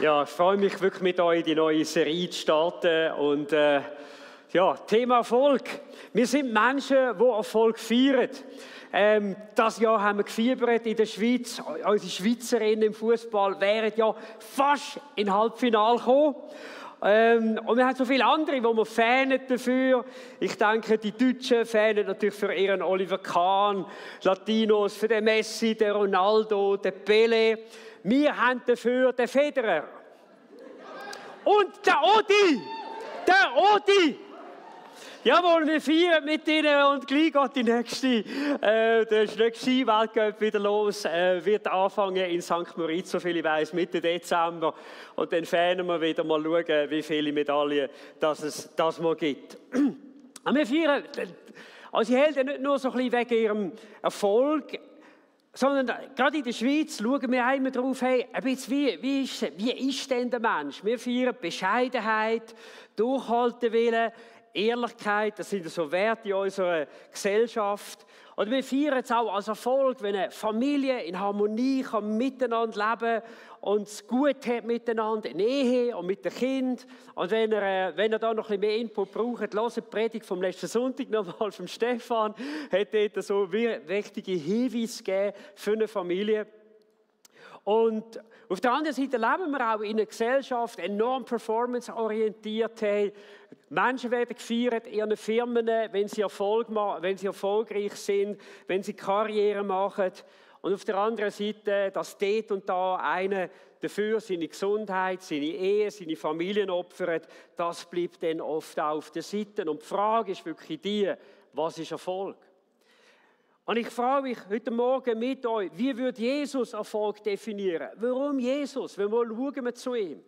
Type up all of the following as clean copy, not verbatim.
Ja, ich freue mich wirklich mit euch, die neue Serie zu starten. Und Thema Erfolg. Wir sind Menschen, die Erfolg feiern. Das Jahr haben wir gefiebert in der Schweiz. Unsere Schweizerinnen im Fußball wären ja fast in Halbfinale gekommen. Und wir haben so viele andere, die wir fähnen dafür. Ich denke, die Deutschen fähnen natürlich für ihren Oliver Kahn, Latinos für den Messi, den Ronaldo, den Pelé. Wir haben dafür den Federer. Und der Odi! Der Odi! Jawohl, wir feiern mit ihnen und gleich geht die nächste, der Ski-Weltcup wieder los, wird anfangen in St. Moritz, soviel ich weiss, Mitte Dezember. Und dann fähnen wir wieder mal schauen, wie viele Medaillen es das mal gibt. Und wir feiern unsere Helden nicht nur so ein bisschen wegen ihrem Erfolg, sondern gerade in der Schweiz schauen wir immer darauf, hey, ein bisschen, wie ist denn der Mensch? Wir feiern Bescheidenheit, Durchhaltewillen, Ehrlichkeit, das sind so Werte in unserer Gesellschaft. Und wir feiern es auch als Erfolg, wenn eine Familie in Harmonie kann miteinander leben und es gut hat miteinander, in Ehe und mit dem Kind. Und wenn ihr da noch ein bisschen mehr Input braucht, hört die Predigt vom letzten Sonntag nochmal vom Stefan. Hat dort so wichtige Hinweise gegeben für eine Familie. Und auf der anderen Seite leben wir auch in einer Gesellschaft, enorm performanceorientiert. Menschen werden gefeiert in ihren Firmen, wenn sie erfolgreich sind, wenn sie Karriere machen. Und auf der anderen Seite, dass dort und da einer dafür seine Gesundheit, seine Ehe, seine Familien opfert, das bleibt dann oft auch auf der Seite. Und die Frage ist wirklich die, was ist Erfolg? Und ich frage mich heute Morgen mit euch, wie würde Jesus Erfolg definieren? Warum Jesus? Weil wir schauen zu ihm.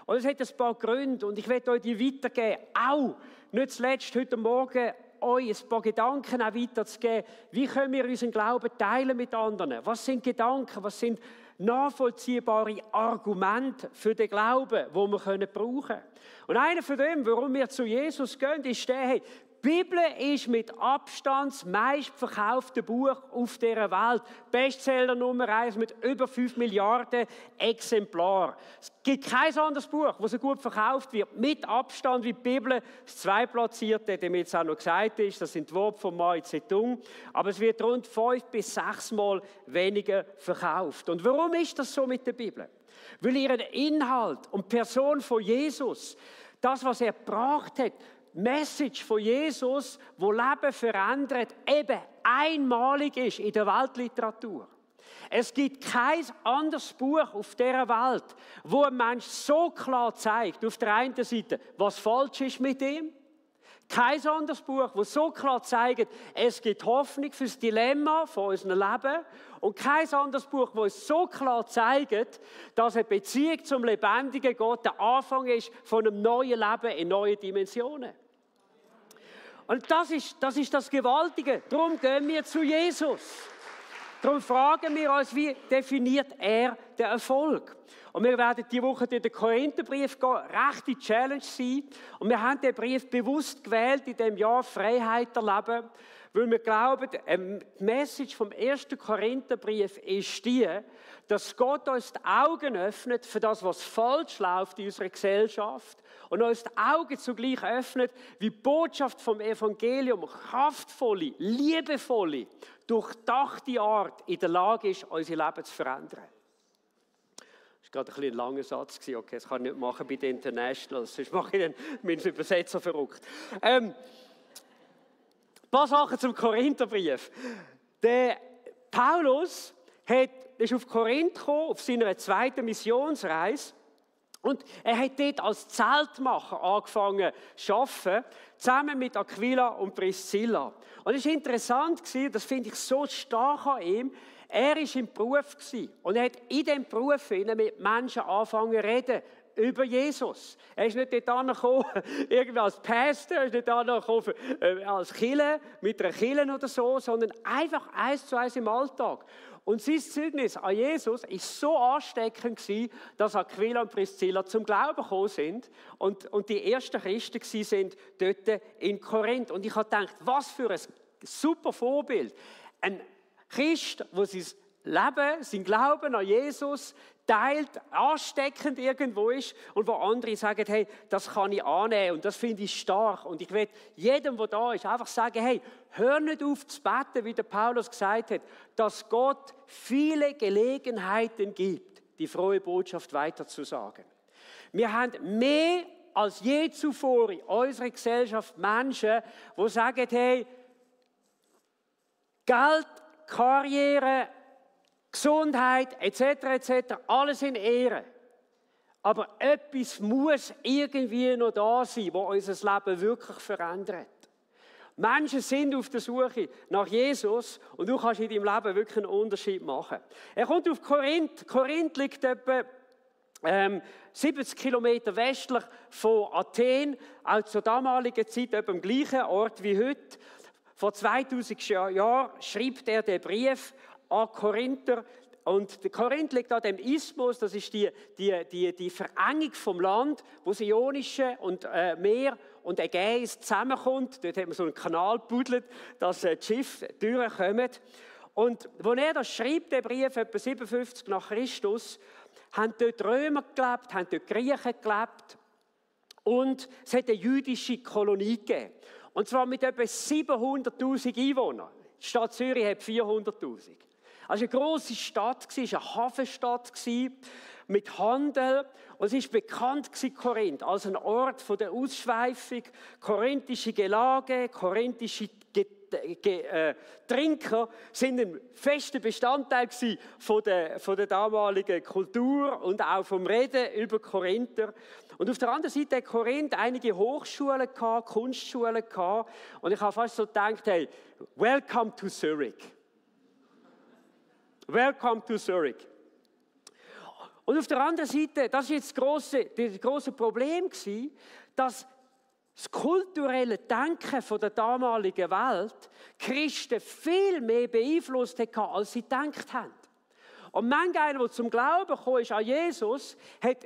Und es hat ein paar Gründe und ich werde euch die weitergeben. Auch nicht zuletzt heute Morgen euch ein paar Gedanken auch weiterzugeben. Wie können wir unseren Glauben teilen mit anderen? Was sind Gedanken? Was sind nachvollziehbare Argumente für den Glauben, die wir brauchen können? Und einer von dem, warum wir zu Jesus gehen, ist der, hey, die Bibel ist mit Abstand das meistverkaufte Buch auf dieser Welt. Bestseller Nummer 1 mit über 5 Milliarden Exemplaren. Es gibt kein anderes Buch, das so gut verkauft wird, mit Abstand wie die Bibel. Das Zweitplatzierte, damit es auch noch gesagt ist, das sind die Worte von Mao Zedong. Aber es wird rund 5 bis 6 Mal weniger verkauft. Und warum ist das so mit der Bibel? Weil ihren Inhalt und Person von Jesus, das, was er gebracht hat, Message von Jesus, wo Leben verändert, eben einmalig ist in der Weltliteratur. Es gibt kein anderes Buch auf dieser Welt, wo ein Mensch so klar zeigt, auf der einen Seite, was falsch ist mit ihm. Kein anderes Buch, das so klar zeigt, es gibt Hoffnung für das Dilemma von unserem Leben. Und kein anderes Buch, das es so klar zeigt, dass eine Beziehung zum lebendigen Gott der Anfang ist von einem neuen Leben in neuen Dimensionen. Und das ist das Gewaltige. Darum gehen wir zu Jesus. Darum fragen wir uns, wie definiert er den Erfolg? Und wir werden diese Woche durch den Korintherbrief gehen, rechte Challenge sein. Und wir haben den Brief bewusst gewählt, in diesem Jahr Freiheit erleben, weil wir glauben, die Message vom 1. Korintherbrief ist die, dass Gott uns die Augen öffnet für das, was falsch läuft in unserer Gesellschaft und uns die Augen zugleich öffnet, wie die Botschaft vom Evangelium kraftvolle, liebevolle, durchdachte Art in der Lage ist, unser Leben zu verändern. Das war gerade ein langer Satz. Okay, das kann ich nicht machen bei den Internationals, sonst mache ich dann meinen Übersetzer verrückt. Ein paar Sachen zum Korintherbrief. Der Paulus ist auf Korinth gekommen, auf seiner zweiten Missionsreise. Und er hat dort als Zeltmacher angefangen zu arbeiten, zusammen mit Aquila und Priscilla. Und es war interessant, das finde ich so stark an ihm, er war im Beruf und er hat in diesem Beruf mit Menschen angefangen zu reden über Jesus. Er ist nicht dort angekommen, irgendwie als Pastor, er ist nicht angekommen als Kille, mit einer Kille oder so, sondern einfach 1:1 im Alltag. Und sein Zeugnis an Jesus war so ansteckend, dass Aquila und Priscilla zum Glauben gekommen sind und die ersten Christen waren dort in Korinth. Und ich habe gedacht, was für ein super Vorbild. Ein Christ, der sein Leben, sein Glauben an Jesus teilt, ansteckend irgendwo ist und wo andere sagen, hey, das kann ich annehmen und das finde ich stark. Und ich will jedem, der da ist, einfach sagen, hey, hör nicht auf zu beten, wie der Paulus gesagt hat, dass Gott viele Gelegenheiten gibt, die frohe Botschaft weiterzusagen. Wir haben mehr als je zuvor in unserer Gesellschaft Menschen, die sagen, hey, Geld, Karriere, Gesundheit etc., alles in Ehre. Aber etwas muss irgendwie noch da sein, was unser Leben wirklich verändert. Menschen sind auf der Suche nach Jesus und du kannst in deinem Leben wirklich einen Unterschied machen. Er kommt auf Korinth. Korinth liegt etwa 70 Kilometer westlich von Athen, auch zur damaligen Zeit etwa am gleichen Ort wie heute. Vor 2000 Jahren schreibt er den Brief an Korinther. Und der Korinth liegt an dem Isthmus, das ist die Verengung vom Land, wo das Ionische und Meer und Ägäis zusammenkommt. Dort hat man so einen Kanal gebuddelt, dass die Schiffe durchkommen. Und als er das schreibt, der Brief, etwa 57 nach Christus, haben dort Römer gelebt, haben dort Griechen gelebt und es hat eine jüdische Kolonie gegeben. Und zwar mit etwa 700'000 Einwohnern. Die Stadt Zürich hat 400'000. Also eine grosse Stadt, es war eine Hafenstadt mit Handel. Und es war bekannt, Korinth, als ein Ort der Ausschweifung, korinthische Gelage, korinthische Trinker sind ein fester Bestandteil von der damaligen Kultur und auch vom Reden über Korinther. Und auf der anderen Seite hat Korinth einige Hochschulen gehabt, Kunstschulen gehabt. Und ich habe fast so gedacht, hey, welcome to Zurich. Welcome to Zurich. Und auf der anderen Seite, das war jetzt das grosse Problem, dass das kulturelle Denken der damaligen Welt Christen viel mehr beeinflusst hat, als sie gedacht haben. Und manch einer, der zum Glauben gekommen ist an Jesus,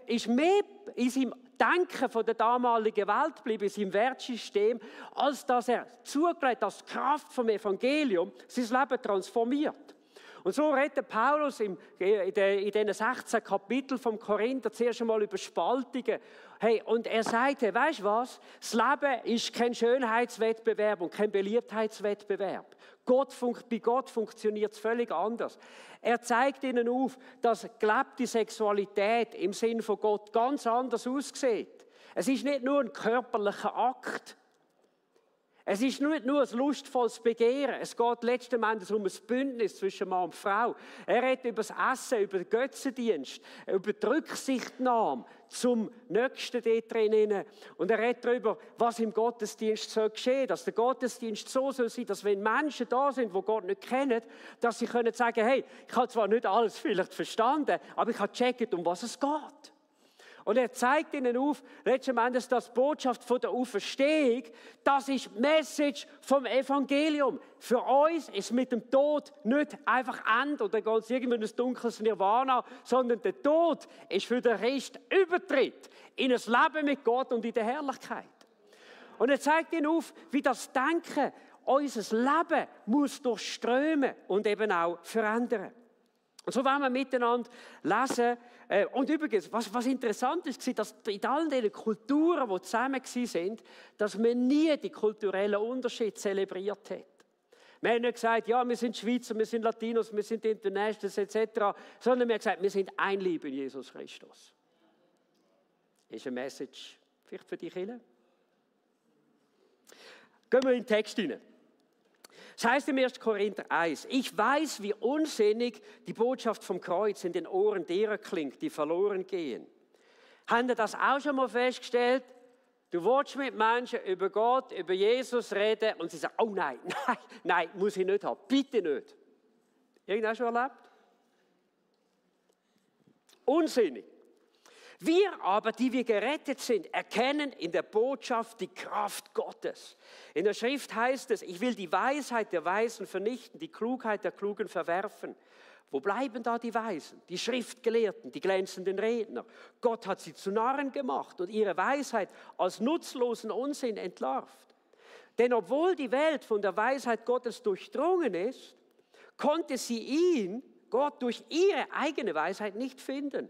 ist mehr in seinem Denken von der damaligen Welt geblieben, in seinem Wertsystem, als dass er zugelassen hat, dass die Kraft vom Evangelium sein Leben transformiert. Und so redet Paulus in diesen 16 Kapiteln vom Korinther zuerst einmal über Spaltungen. Hey, und er sagt, hey, weißt du was? Das Leben ist kein Schönheitswettbewerb und kein Beliebtheitswettbewerb. Bei Gott funktioniert es völlig anders. Er zeigt ihnen auf, dass gelebte Sexualität im Sinn von Gott ganz anders aussieht. Es ist nicht nur ein körperlicher Akt. Es ist nicht nur ein lustvolles Begehren, es geht letzten Endes um ein Bündnis zwischen Mann und Frau. Er redet über das Essen, über den Götzendienst, über die Rücksichtnahme zum Nächsten dort drinnen. Und er redet darüber, was im Gottesdienst soll geschehen, dass der Gottesdienst so soll sein, dass wenn Menschen da sind, die Gott nicht kennen, dass sie können sagen, hey, ich habe zwar nicht alles vielleicht verstanden, aber ich habe gecheckt, um was es geht. Und er zeigt ihnen auf, letzten Endes, dass die Botschaft von der Auferstehung, das ist die Message vom Evangelium. Für uns ist mit dem Tod nicht einfach Ende oder geht es irgendwo in ein dunkles Nirvana, sondern der Tod ist für den Rest Übertritt in ein Leben mit Gott und in der Herrlichkeit. Und er zeigt ihnen auf, wie das Denken unser Leben muss durchströmen und eben auch verändern. Und so wollen wir miteinander lesen. Und übrigens, was interessant ist, dass in all diesen Kulturen, die zusammen waren, dass man nie die kulturellen Unterschiede zelebriert hat. Wir haben nicht gesagt, ja, wir sind Schweizer, wir sind Latinos, wir sind Internationals etc., sondern wir haben gesagt, wir sind ein Lieb in Jesus Christus. Das ist eine Message vielleicht für die Kirche. Gehen wir in den Text hinein. Es heißt im 1. Korinther 1, ich weiß, wie unsinnig die Botschaft vom Kreuz in den Ohren derer klingt, die verloren gehen. Habt ihr das auch schon mal festgestellt? Du willst mit Menschen über Gott, über Jesus reden und sie sagen, oh nein, muss ich nicht haben, bitte nicht. Irgendwas schon erlebt? Unsinnig. Wir aber, die wir gerettet sind, erkennen in der Botschaft die Kraft Gottes. In der Schrift heißt es, ich will die Weisheit der Weisen vernichten, die Klugheit der Klugen verwerfen. Wo bleiben da die Weisen, die Schriftgelehrten, die glänzenden Redner? Gott hat sie zu Narren gemacht und ihre Weisheit als nutzlosen Unsinn entlarvt. Denn obwohl die Welt von der Weisheit Gottes durchdrungen ist, konnte sie ihn, Gott durch ihre eigene Weisheit nicht finden.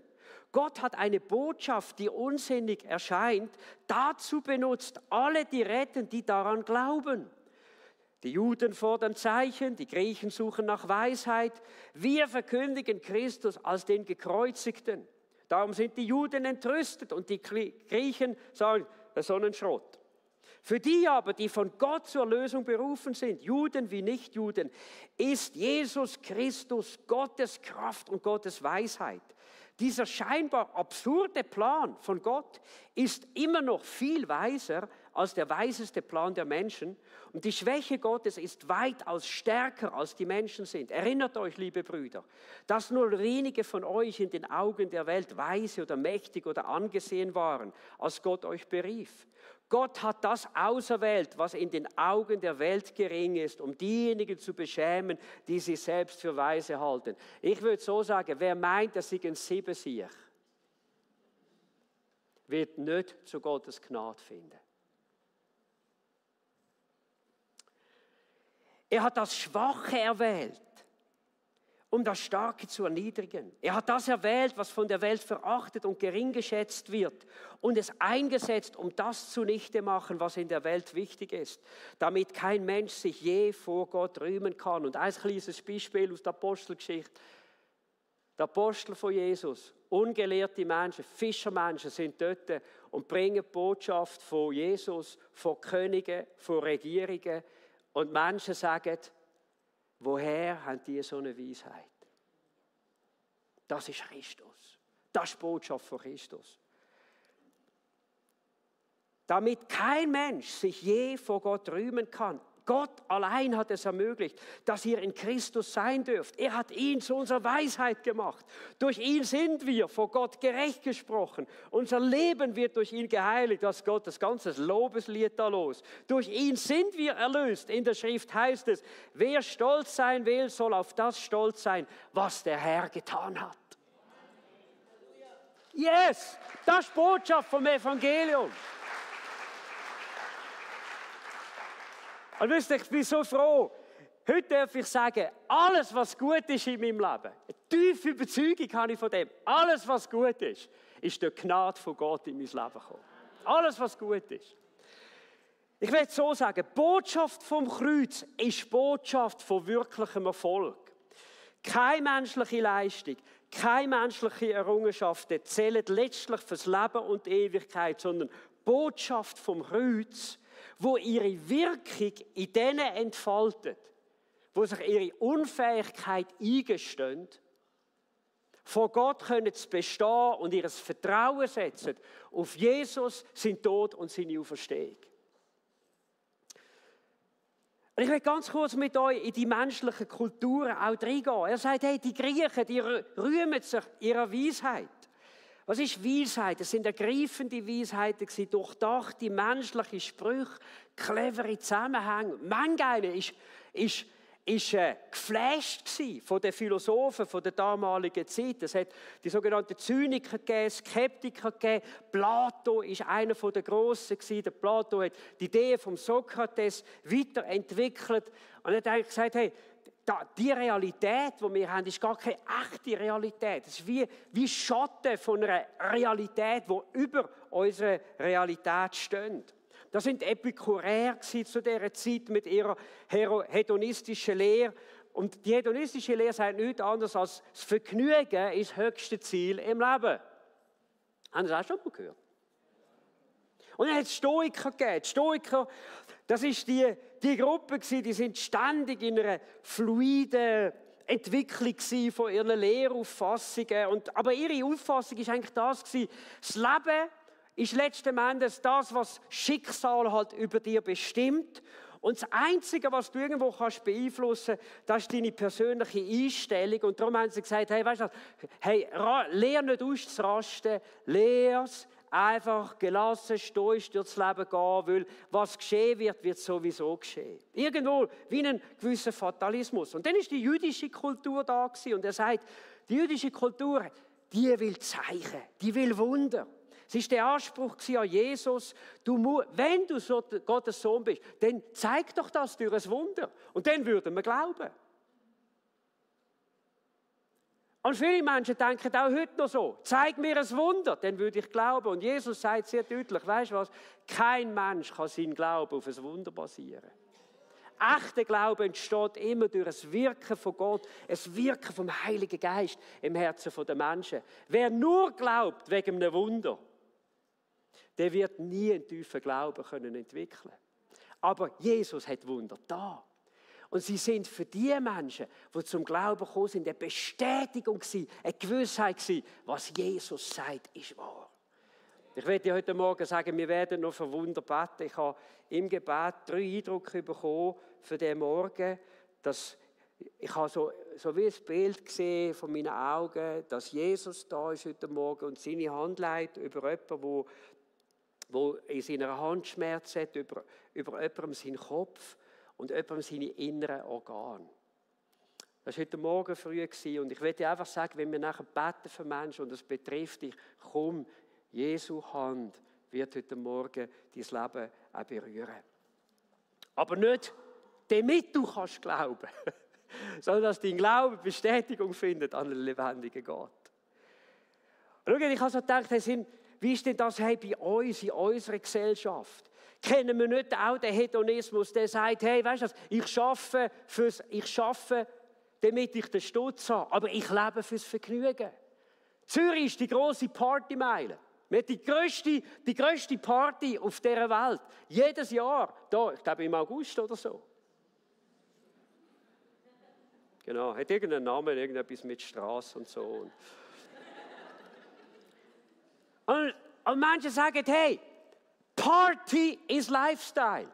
Gott hat eine Botschaft, die unsinnig erscheint, dazu benutzt, alle die retten, die daran glauben. Die Juden fordern Zeichen, die Griechen suchen nach Weisheit. Wir verkündigen Christus als den Gekreuzigten. Darum sind die Juden entrüstet und die Griechen sagen, das ist Sonnenschrott. Für die aber, die von Gott zur Erlösung berufen sind, Juden wie Nichtjuden, ist Jesus Christus Gottes Kraft und Gottes Weisheit. Dieser scheinbar absurde Plan von Gott ist immer noch viel weiser als der weiseste Plan der Menschen. Und die Schwäche Gottes ist weitaus stärker, als die Menschen sind. Erinnert euch, liebe Brüder, dass nur wenige von euch in den Augen der Welt weise oder mächtig oder angesehen waren, als Gott euch berief. Gott hat das auserwählt, was in den Augen der Welt gering ist, um diejenigen zu beschämen, die sich selbst für weise halten. Ich würde so sagen, wer meint, dass ich ein Sieben sehe, wird nicht zu Gottes Gnade finden. Er hat das Schwache erwählt, um das Starke zu erniedrigen. Er hat das erwählt, was von der Welt verachtet und gering geschätzt wird, und es eingesetzt, um das zunichte machen, was in der Welt wichtig ist, damit kein Mensch sich je vor Gott rühmen kann. Und ein kleines Beispiel aus der Apostelgeschichte. Der Apostel von Jesus, ungelehrte Menschen, Fischermenschen sind dort und bringen die Botschaft von Jesus, von Königen, von Regierungen. Und Menschen sagen, woher haben die so eine Weisheit? Das ist Christus. Das ist die Botschaft von Christus. Damit kein Mensch sich je vor Gott rühmen kann. Gott allein hat es ermöglicht, dass ihr in Christus sein dürft. Er hat ihn zu unserer Weisheit gemacht. Durch ihn sind wir vor Gott gerecht gesprochen. Unser Leben wird durch ihn geheiligt. Das Gott, das ganze Lobeslied da los. Durch ihn sind wir erlöst. In der Schrift heißt es, wer stolz sein will, soll auf das stolz sein, was der Herr getan hat. Yes, das ist die Botschaft vom Evangelium. Und wisst ihr, ich bin so froh. Heute darf ich sagen, alles, was gut ist in meinem Leben, eine tiefe Überzeugung habe ich von dem, alles, was gut ist durch Gnade von Gott in mein Leben gekommen. Alles, was gut ist. Ich will so sagen, die Botschaft vom Kreuz ist die Botschaft von wirklichem Erfolg. Keine menschliche Leistung, keine menschliche Errungenschaften zählen letztlich fürs Leben und die Ewigkeit, sondern die Botschaft vom Kreuz, wo ihre Wirkung in denen entfaltet, wo sich ihre Unfähigkeit eingestehen, vor Gott können zu bestehen und ihr Vertrauen setzen auf Jesus, seinen Tod und seine Auferstehung. Und ich will ganz kurz mit euch in die menschlichen Kulturen auch reingehen. Er sagt, hey, die Griechen, die rühmen sich ihrer Weisheit. Was ist Weisheit? Es sind ergreifende Weisheiten, durchdachte menschliche Sprüche, clevere Zusammenhänge. Manch einer ist geflasht von den Philosophen von der damaligen Zeit. Es hat die sogenannten Zyniker gegeben, Skeptiker gegeben. Plato ist einer der Grossen gewesen. Der Plato hat die Idee vom Sokrates weiterentwickelt und er hat gesagt, hey, die Realität, die wir haben, ist gar keine echte Realität. Es ist wie Schatten von einer Realität, die über unsere Realität steht. Das sind Epikuräer zu dieser Zeit mit ihrer hedonistischen Lehre. Und die hedonistische Lehre sagt nichts anderes als das Vergnügen ist das höchste Ziel im Leben. Haben Sie das auch schon mal gehört? Und dann hat es Stoiker gegeben. Die Stoiker, das ist die Gruppe gewesen, die sind ständig in einer fluiden Entwicklung von ihren Lehrauffassungen. Aber ihre Auffassung war eigentlich das gewesen, das Leben ist letzten Endes das, was Schicksal halt über dir bestimmt. Und das Einzige, was du irgendwo kannst beeinflussen, das ist deine persönliche Einstellung. Und darum haben sie gesagt, hey, weißt du was, hey, lehr nicht auszurasten, lehr's einfach gelassen, stoisch durchs Leben gehen, weil was geschehen wird, wird sowieso geschehen. Irgendwo wie ein gewisser Fatalismus. Und dann ist die jüdische Kultur da gewesen. Und er sagt, die jüdische Kultur, die will Zeichen, die will Wunder. Es war der Anspruch an Jesus, wenn du so Gottes Sohn bist, dann zeig doch das durch ein Wunder. Und dann würden wir glauben. Und viele Menschen denken auch heute noch so, zeig mir ein Wunder, dann würde ich glauben. Und Jesus sagt sehr deutlich, weißt du was, kein Mensch kann seinen Glauben auf ein Wunder basieren. Echter Glaube entsteht immer durch das Wirken von Gott, das Wirken vom Heiligen Geist im Herzen der Menschen. Wer nur glaubt wegen einem Wunder, der wird nie einen tiefen Glauben können entwickeln. Aber Jesus hat Wunder da. Und sie sind für die Menschen, die zum Glauben gekommen sind, eine Bestätigung gewesen, eine Gewissheit gewesen, was Jesus sagt, ist wahr. Ich werde dir heute Morgen sagen, wir werden noch für Wunder beten. Ich habe im Gebet 3 Eindrücke bekommen für den Morgen, dass ich habe so wie ein Bild gesehen von meinen Augen, dass Jesus da ist heute Morgen und seine Hand leitet über jemanden, wo in seiner Hand Schmerz hat, über jemandem seinen Kopf und jemandem seine inneren Organe. Das war heute Morgen früh und ich will dir einfach sagen, wenn wir nachher beten für Menschen und das betrifft dich, komm, Jesu Hand wird heute Morgen dein Leben auch berühren. Aber nicht, damit du kannst glauben, sondern dass dein Glaube Bestätigung findet an den lebendigen Gott. Und schau, ich habe so gedacht, wie ist denn das bei uns, in unserer Gesellschaft? Kennen wir nicht auch den Hedonismus, der sagt, hey, weißt du was, ich schaffe, damit ich den Stutz habe, aber ich lebe fürs Vergnügen. Zürich ist die grosse Partymeile. Wir haben die grösste Party auf dieser Welt. Jedes Jahr, da, ich glaube im August oder so. Genau, hat irgendeinen Namen, irgendetwas mit Straße und so. Und manche sagen, hey, Party is Lifestyle.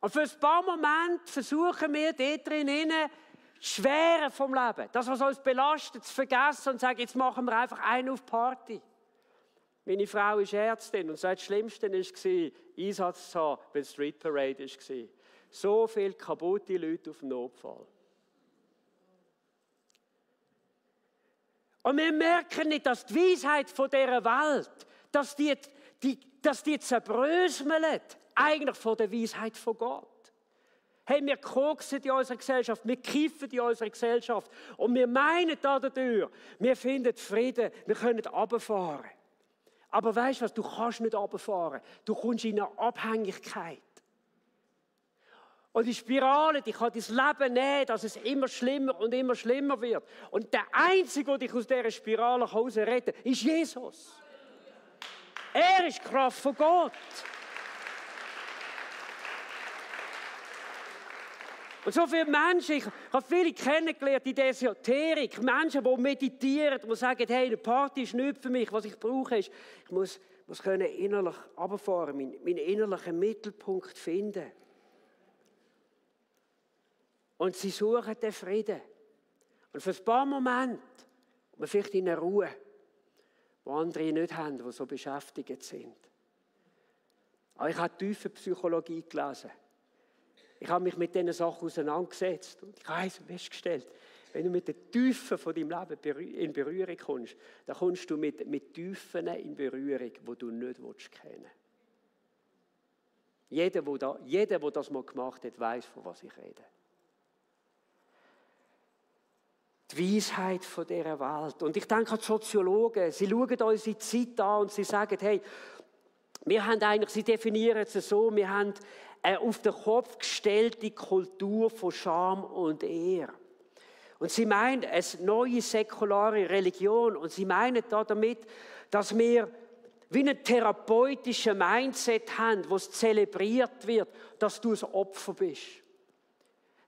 Und für ein paar Momente versuchen wir dort drinnen, das Schwere vom Leben, das, was uns belastet, zu vergessen und sagen, jetzt machen wir einfach einen auf Party. Meine Frau ist Ärztin und sagt, das Schlimmste war, Einsatz zu haben, wenn Street Parade war. So viele kaputte Leute auf dem Notfall. Und wir merken nicht, dass die Weisheit von dieser Welt, dass die zerbröselt, eigentlich von der Weisheit von Gott. Hey, wir koksen in unserer Gesellschaft, wir kiffen in unserer Gesellschaft und wir meinen dadurch, wir finden Frieden, wir können runterfahren. Aber weißt du was, du kannst nicht runterfahren, du kommst in eine Abhängigkeit. Und die Spirale, die kann dein Leben nehmen, dass es immer schlimmer und immer schlimmer wird. Und der Einzige, der dich aus dieser Spirale rausretten kann, ist Jesus. Er ist die Kraft von Gott. Und so viele Menschen, ich habe viele kennengelernt in der Esoterik, Menschen, die meditieren, die sagen, hey, eine Party ist nichts für mich, was ich brauche, ist, ich muss können innerlich runterfahren, meinen innerlichen Mittelpunkt finden. Und sie suchen den Frieden. Und für ein paar Momente, man vielleicht in einer Ruhe, die andere nicht haben, die so beschäftigt sind. Aber ich habe tiefe Psychologie gelesen. Ich habe mich mit diesen Sachen auseinandergesetzt und ich habe festgestellt, wenn du mit den Tiefen von deinem Leben in Berührung kommst, dann kommst du mit Tiefen in Berührung, die du nicht kennen willst. Jeder, der das mal gemacht hat, weiss, von was ich rede. Die Weisheit von dieser Welt. Und ich denke an die Soziologen, sie schauen unsere Zeit an und sie sagen, hey, sie definieren es so, wir haben eine auf den Kopf gestellte Kultur von Scham und Ehre. Und sie meinen, eine neue säkulare Religion. Und sie meinen damit, dass wir wie ein therapeutisches Mindset haben, wo es zelebriert wird, dass du ein Opfer bist.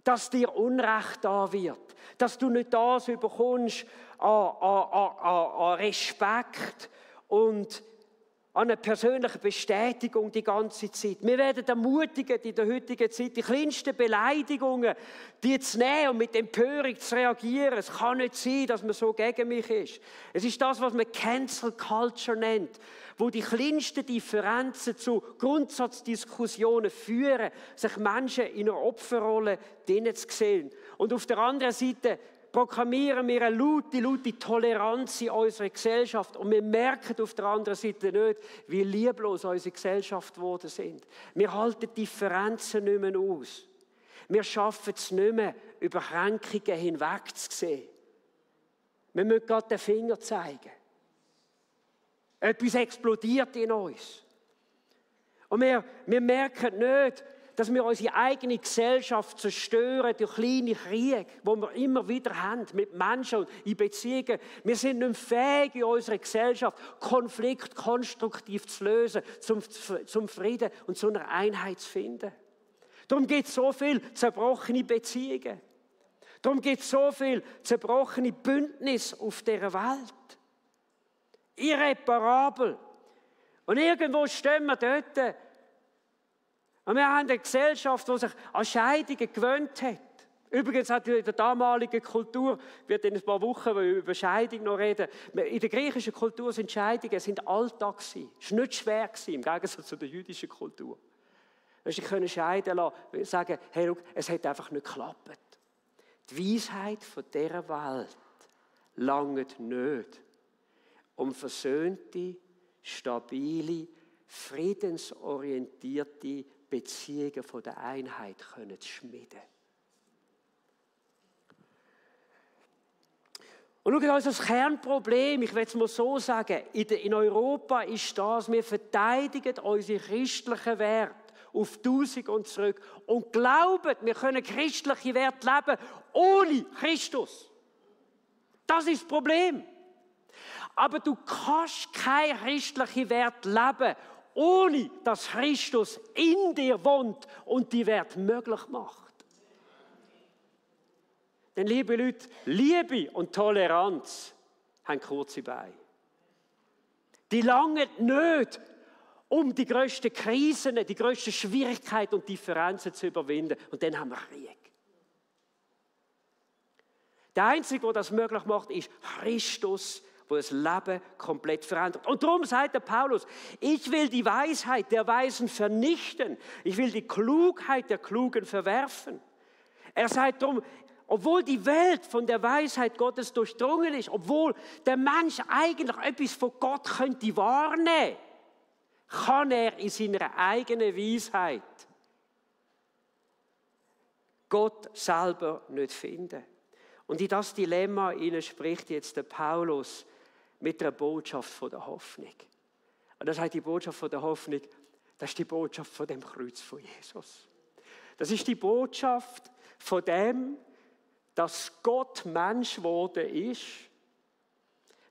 Dass dir Unrecht da wird. Dass du nicht das bekommst an Respekt und an eine persönliche Bestätigung die ganze Zeit. Wir werden ermutigt, in der heutigen Zeit die kleinsten Beleidigungen, die zu nehmen und mit Empörung zu reagieren. Es kann nicht sein, dass man so gegen mich ist. Es ist das, was man Cancel Culture nennt, wo die kleinsten Differenzen zu Grundsatzdiskussionen führen, sich Menschen in einer Opferrolle drinnen zu sehen. Und auf der anderen Seite proklamieren wir eine laute Toleranz in unserer Gesellschaft. Und wir merken auf der anderen Seite nicht, wie lieblos unsere Gesellschaft geworden sind. Wir halten Differenzen nicht mehr aus. Wir schaffen es nicht mehr, über Kränkungen hinwegzusehen. Wir müssen gerade den Finger zeigen. Etwas explodiert in uns. Und wir merken nicht, dass wir unsere eigene Gesellschaft zerstören durch kleine Kriege, die wir immer wieder haben, mit Menschen und in Beziehungen. Wir sind nicht fähig, in unserer Gesellschaft Konflikt konstruktiv zu lösen, zum Frieden und zu einer Einheit zu finden. Darum gibt es so viele zerbrochene Beziehungen. Darum gibt es so viele zerbrochene Bündnisse auf dieser Welt. Irreparabel. Und irgendwo stehen wir dort. Und wir haben eine Gesellschaft, die sich an Scheidungen gewöhnt hat. Übrigens hat in der damaligen Kultur, ich werde in ein paar Wochen über Scheidung noch reden, in der griechischen Kultur sind Scheidungen Alltag gewesen. Es war nicht schwer im Gegensatz zu der jüdischen Kultur. Sie können scheiden lassen, sagen, hey, schau, es hat einfach nicht geklappt. Die Weisheit von dieser Welt langt nicht, um versöhnte, stabile, friedensorientierte Beziehungen von der Einheit zu schmieden. Und schau, unser Kernproblem, ich will es mal so sagen, in Europa ist das, wir verteidigen unsere christlichen Werte auf 1000 und zurück und glauben, wir können christliche Werte leben ohne Christus. Das ist das Problem. Aber du kannst kein christliche Wert leben, ohne dass Christus in dir wohnt und die Werte möglich macht. Denn, liebe Leute, Liebe und Toleranz haben kurze Beine. Die langen nicht, um die grössten Krisen, die grössten Schwierigkeiten und Differenzen zu überwinden. Und dann haben wir Krieg. Der Einzige, der das möglich macht, ist Christus, der das Leben komplett verändert. Und darum sagt der Paulus, ich will die Weisheit der Weisen vernichten. Ich will die Klugheit der Klugen verwerfen. Er sagt darum, obwohl die Welt von der Weisheit Gottes durchdrungen ist, obwohl der Mensch eigentlich etwas von Gott könnte wahrnehmen, kann er in seiner eigenen Weisheit Gott selber nicht finden. Und in das Dilemma spricht jetzt der Paulus mit der Botschaft von der Hoffnung. Und das heißt, die Botschaft von der Hoffnung, das ist die Botschaft von dem Kreuz von Jesus. Das ist die Botschaft von dem, dass Gott Mensch geworden ist,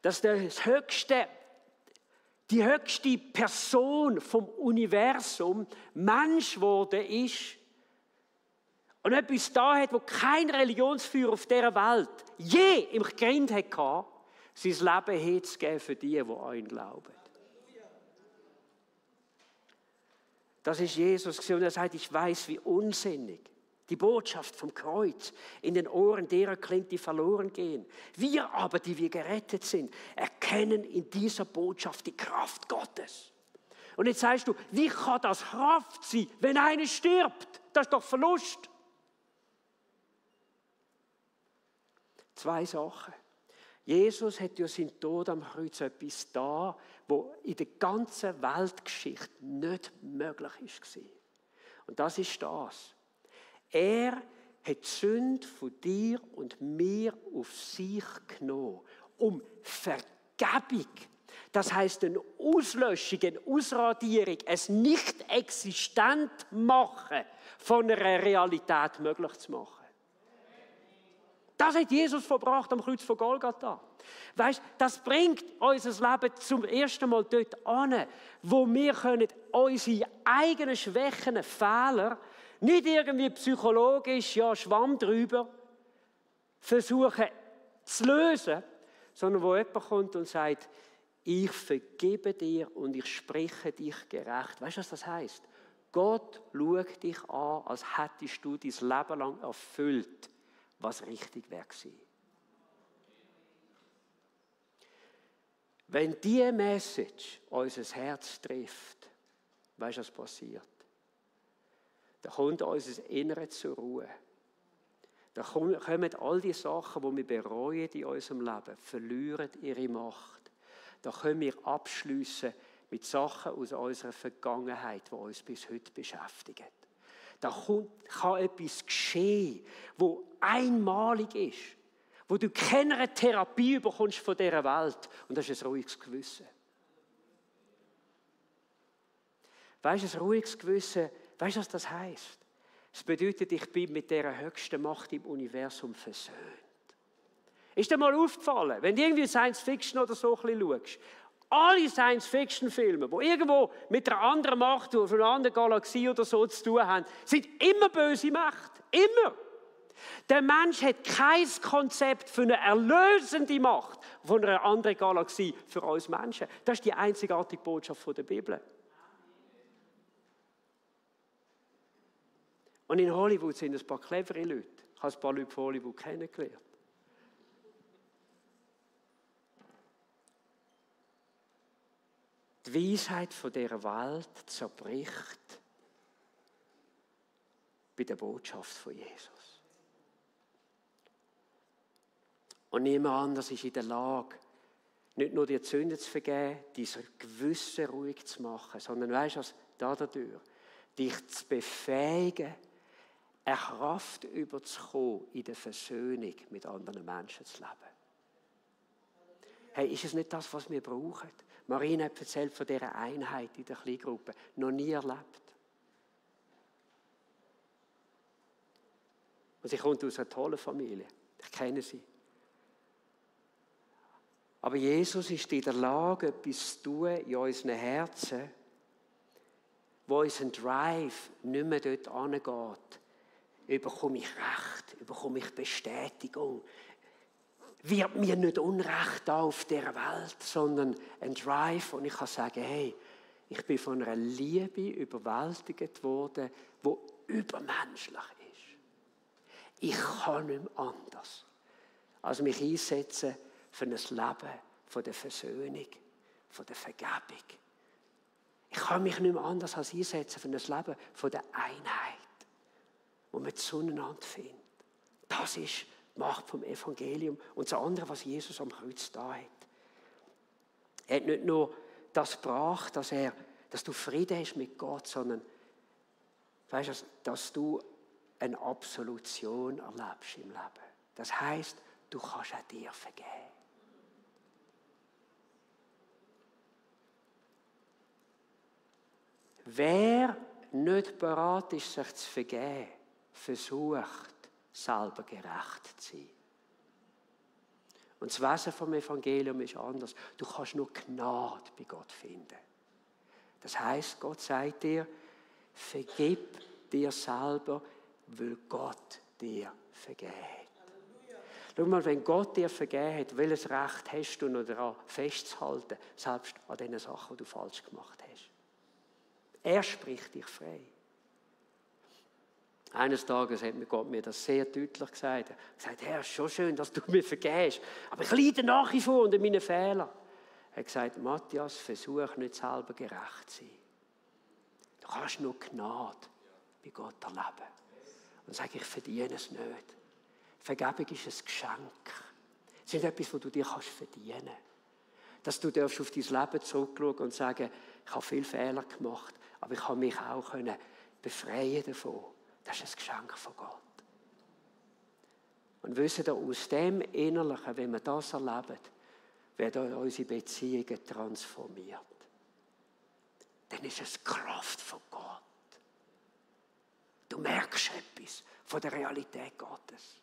dass die höchste Person vom Universum Mensch geworden ist und etwas da hat, wo kein Religionsführer auf dieser Welt je im Grind hatte, sein Leben herzugeben für die an ihn glauben. Das ist Jesus und er sagt, ich weiß, wie unsinnig die Botschaft vom Kreuz in den Ohren derer klingt, die verloren gehen. Wir aber, die wir gerettet sind, erkennen in dieser Botschaft die Kraft Gottes. Und jetzt sagst du, wie kann das Kraft sein, wenn einer stirbt? Das ist doch Verlust. 2 Sachen. Jesus hat durch seinen Tod am Kreuz etwas da, wo in der ganzen Weltgeschichte nicht möglich war. Und das ist das. Er hat die Sünde von dir und mir auf sich genommen, um Vergebung, das heisst eine Auslöschung, eine Ausradierung, ein Nicht-Existent-Machen von einer Realität möglich zu machen. Das hat Jesus verbracht am Kreuz von Golgatha. Weisst, das bringt unser Leben zum ersten Mal dort an, wo wir unsere eigenen Schwächen, Fehler, nicht irgendwie psychologisch, ja, Schwamm drüber, versuchen zu lösen, sondern wo jemand kommt und sagt, ich vergebe dir und ich spreche dich gerecht. Weißt du, was das heisst? Gott schaut dich an, als hättest du dein Leben lang erfüllt, was richtig wäre gewesen. Wenn diese Message unser Herz trifft, weißt du, was passiert? Dann kommt unser Inneres zur Ruhe. Dann kommen all die Sachen, die wir bereuen in unserem Leben, verlieren ihre Macht. Dann können wir abschliessen mit Sachen aus unserer Vergangenheit, die uns bis heute beschäftigen. Da kann etwas geschehen, das einmalig ist, wo du keine Therapie bekommst von dieser Welt. Und das ist ein ruhiges Gewissen. Weißt du, ein ruhiges Gewissen, weißt du, was das heisst? Es bedeutet, ich bin mit dieser höchsten Macht im Universum versöhnt. Ist dir mal aufgefallen, wenn du irgendwie Science Fiction oder so ein bisschen schaust, alle Science-Fiction-Filme, die irgendwo mit einer anderen Macht oder von einer anderen Galaxie oder so zu tun haben, sind immer böse Macht. Immer. Der Mensch hat kein Konzept für eine erlösende Macht von einer anderen Galaxie für uns Menschen. Das ist die einzigartige Botschaft der Bibel. Und in Hollywood sind ein paar clevere Leute. Ich habe ein paar Leute von Hollywood kennengelernt. Die Weisheit von dieser Welt zerbricht bei der Botschaft von Jesus. Und niemand anders ist in der Lage, nicht nur die Sünden zu vergeben, dieses Gewissen ruhig zu machen, sondern weißt du was, dadurch, dich zu befähigen, eine Kraft überzukommen, in der Versöhnung mit anderen Menschen zu leben. Hey, ist es nicht das, was wir brauchen? Marina hat erzählt von dieser Einheit in der Kleingruppe. Noch nie erlebt. Und sie kommt aus einer tollen Familie. Ich kenne sie. Aber Jesus ist in der Lage, etwas zu tun in unseren Herzen, wo unser Drive nicht mehr dort angeht. Bekomme ich Recht? Bekomme ich Bestätigung? Wird mir nicht Unrecht da auf dieser Welt, sondern ein Drive, und ich kann sagen, hey, ich bin von einer Liebe überwältigt worden, die übermenschlich ist. Ich kann nicht mehr anders, als mich einsetzen für ein Leben von der Versöhnung, von der Vergebung. Ich kann mich nicht mehr anders als einsetzen für ein Leben von der Einheit, wo man zueinander findet. Das ist die Macht vom Evangelium und das andere, was Jesus am Kreuz da hat. Er hat nicht nur das gebracht, dass du Frieden hast mit Gott, sondern weißt du, dass du eine Absolution erlebst im Leben. Das heisst, du kannst auch dir vergeben. Wer nicht bereit ist, sich zu vergeben, versucht, selber gerecht zu sein. Und das Wesen vom Evangelium ist anders. Du kannst nur Gnade bei Gott finden. Das heisst, Gott sagt dir, vergib dir selber, weil Gott dir vergeben hat. Schau mal, wenn Gott dir vergeben hat, welches Recht hast du noch daran festzuhalten, selbst an den Sachen, die du falsch gemacht hast? Er spricht dich frei. Eines Tages hat mir Gott mir das sehr deutlich gesagt. Er hat gesagt, Herr, es ist schon schön, dass du mir vergehst, aber ich leide nach wie vor unter meinen Fehlern. Er hat gesagt, Matthias, versuch nicht selber gerecht zu sein. Du kannst nur Gnade bei Gott erleben. Und sage ich verdiene es nicht. Vergebung ist ein Geschenk. Es ist etwas, das du dir verdienen kannst. Dass du auf dein Leben zurückschauen und sagen, ich habe viele Fehler gemacht, aber ich habe mich auch befreien davon. Das ist ein Geschenk von Gott. Und wissen Sie, aus dem Innerlichen, wenn wir das erleben, werden unsere Beziehungen transformiert. Dann ist es Kraft von Gott. Du merkst etwas von der Realität Gottes.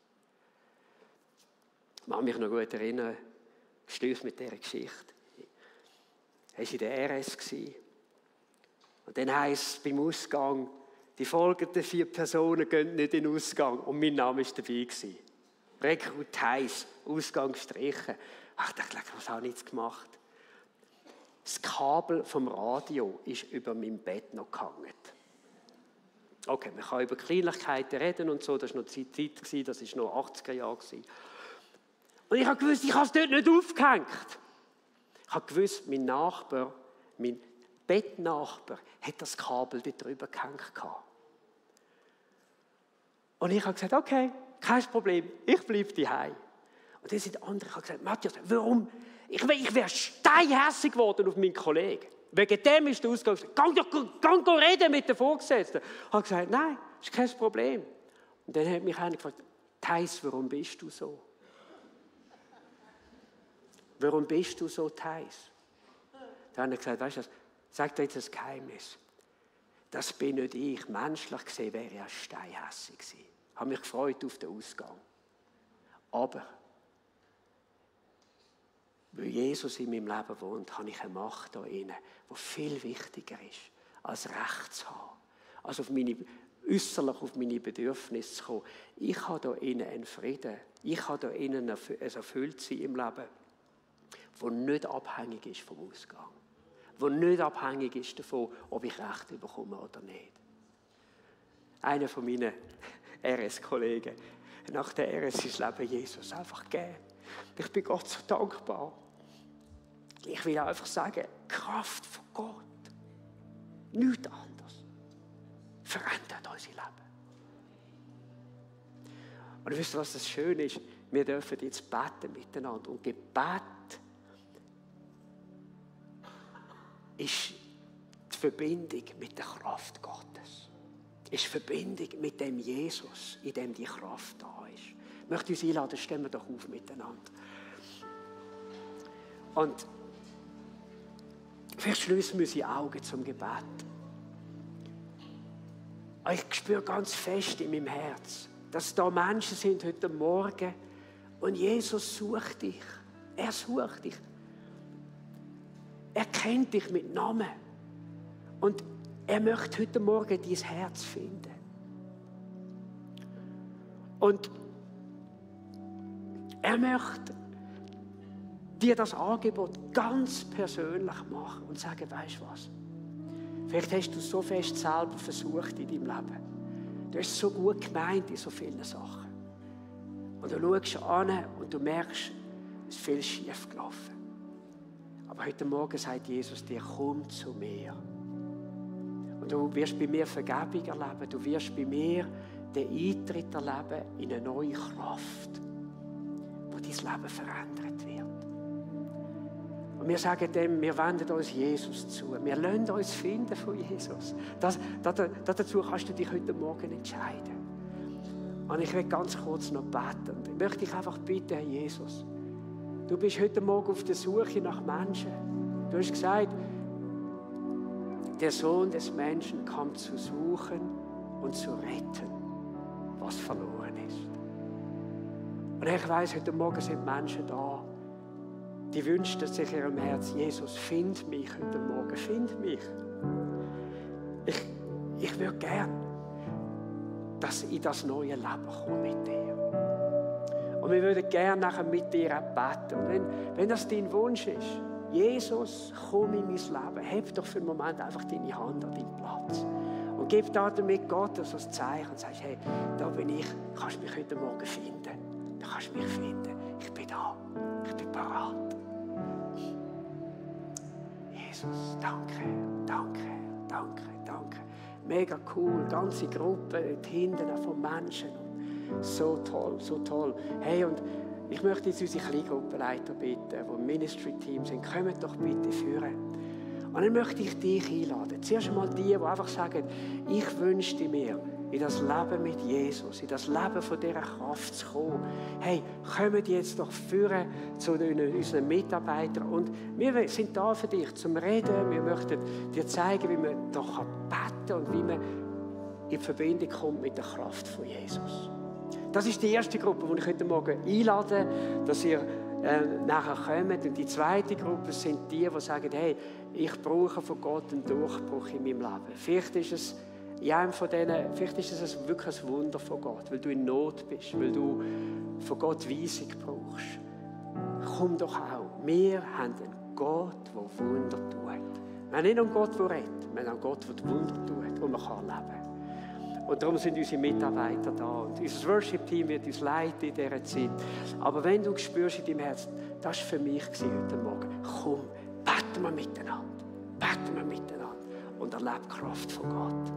Ich mag mich noch gut erinnern, gestürzt mit dieser Geschichte. Er war in der RS. Und dann heisst es beim Ausgang, die folgenden 4 Personen gehen nicht in den Ausgang. Und mein Name war dabei. Rekrut heiss, Ausgang gestrichen. Ach, ich dachte, was habe ich jetzt gemacht? Das Kabel vom Radio ist über meinem Bett noch gehangen. Okay, man kann über Kleinigkeiten reden und so. Das war noch die Zeit, das war noch 80er Jahre. Und ich habe gewusst, ich habe es dort nicht aufgehängt. Ich habe gewusst, mein Nachbar, mein Bettnachbar, hat das Kabel dort drüber gehängt. Und ich habe gesagt, okay, kein Problem, ich bleibe daheim. Und dann sind andere, ich habe gesagt, Matthias, warum? Ich wäre steinhässig geworden auf meinen Kollegen. Wegen dem ist der Ausgang gesagt, geh reden mit den Vorgesetzten. Ich habe gesagt, nein, das ist kein Problem. Und dann hat mich einer gefragt, Theis, warum bist du so? warum bist du so heiß? Dann hat er gesagt, weißt du, sag dir jetzt ein Geheimnis. Das bin nicht ich. Menschlich gesehen wäre ich steinhässig gewesen. Ich habe mich gefreut auf den Ausgang. Aber, weil Jesus in meinem Leben wohnt, habe ich eine Macht da drin, die viel wichtiger ist, als Recht zu haben. Als äußerlich auf meine Bedürfnisse zu kommen. Ich habe da innen einen Frieden. Ich habe da innen ein Erfülltsein im Leben, das nicht abhängig ist vom Ausgang. Das nicht abhängig ist davon, ob ich Recht bekomme oder nicht. Einer von meinen RS-Kollegen, nach der RS ist das Leben Jesus einfach gegeben. Ich bin Gott so dankbar. Ich will einfach sagen, die Kraft von Gott, nichts anderes, verändert unser Leben. Und wisst ihr, was das Schöne ist? Wir dürfen jetzt beten miteinander. Und Gebet ist die Verbindung mit der Kraft Gottes. Ist die Verbindung mit dem Jesus, in dem die Kraft da ist. Ich möchte uns einladen, stehen wir doch auf miteinander. Und vielleicht schließen wir unsere Augen zum Gebet. Ich spüre ganz fest in meinem Herz, dass da Menschen sind heute Morgen und Jesus sucht dich. Er sucht dich. Er kennt dich mit Namen. Und er möchte heute Morgen dein Herz finden. Und er möchte dir das Angebot ganz persönlich machen und sagen, weisst du was? Vielleicht hast du so fest selber versucht in deinem Leben. Du hast so gut gemeint in so vielen Sachen. Und du schaust an und du merkst, es ist viel schief gelaufen. Aber heute Morgen sagt Jesus dir, komm zu mir. Und du wirst bei mir Vergebung erleben. Du wirst bei mir den Eintritt erleben in eine neue Kraft, wo dein Leben verändert wird. Und wir sagen dem, wir wenden uns Jesus zu. Wir lassen uns finden von Jesus. Dazu kannst du dich heute Morgen entscheiden. Und ich will ganz kurz noch beten. Ich möchte dich einfach bitten, Herr Jesus, du bist heute Morgen auf der Suche nach Menschen. Du hast gesagt, der Sohn des Menschen kam zu suchen und zu retten, was verloren ist. Und ich weiss, heute Morgen sind Menschen da, die wünschen sich in ihrem Herz, Jesus, find mich heute Morgen, find mich. Ich würde gern, dass ich in das neue Leben komme mit dir. Und wir würden gerne nachher mit dir auch beten. Und wenn das dein Wunsch ist, Jesus, komm in mein Leben, heb doch für einen Moment einfach deine Hand an deinen Platz. Und gib damit Gott so ein Zeichen und sagst, hey, da bin ich, kannst mich heute Morgen finden. Du kannst mich finden. Ich bin da. Ich bin parat. Jesus, danke, danke, danke, danke. Mega cool, ganze Gruppe dort hinten von Menschen. So toll, so toll. Hey, und ich möchte jetzt unsere Kleingruppenleiter bitten, die im Ministry-Team sind, kommt doch bitte führen. Und dann möchte ich dich einladen. Zuerst einmal die einfach sagen, ich wünschte mir, in das Leben mit Jesus, in das Leben von dieser Kraft zu kommen. Hey, kommt jetzt doch führen zu unseren Mitarbeitern und wir sind da für dich zum Reden. Wir möchten dir zeigen, wie man doch beten kann und wie man in Verbindung kommt mit der Kraft von Jesus. Das ist die erste Gruppe, die ich heute Morgen einlade, dass ihr nachher kommt. Und die zweite Gruppe sind die sagen, hey, ich brauche von Gott einen Durchbruch in meinem Leben. Vielleicht ist es vielleicht ist es wirklich ein Wunder von Gott, weil du in Not bist, weil du von Gott Weisung brauchst. Komm doch auch. Wir haben einen Gott, der Wunder tut. Wir haben nicht einen Gott, der rettet, wir haben einen Gott, der Wunder tut und man kann leben. Und darum sind unsere Mitarbeiter da. Und unser Worship-Team wird uns leiten in dieser Zeit. Aber wenn du spürst in deinem Herzen, das war für mich heute Morgen, komm, beten wir miteinander. Beten wir miteinander und erlebe die Kraft von Gott.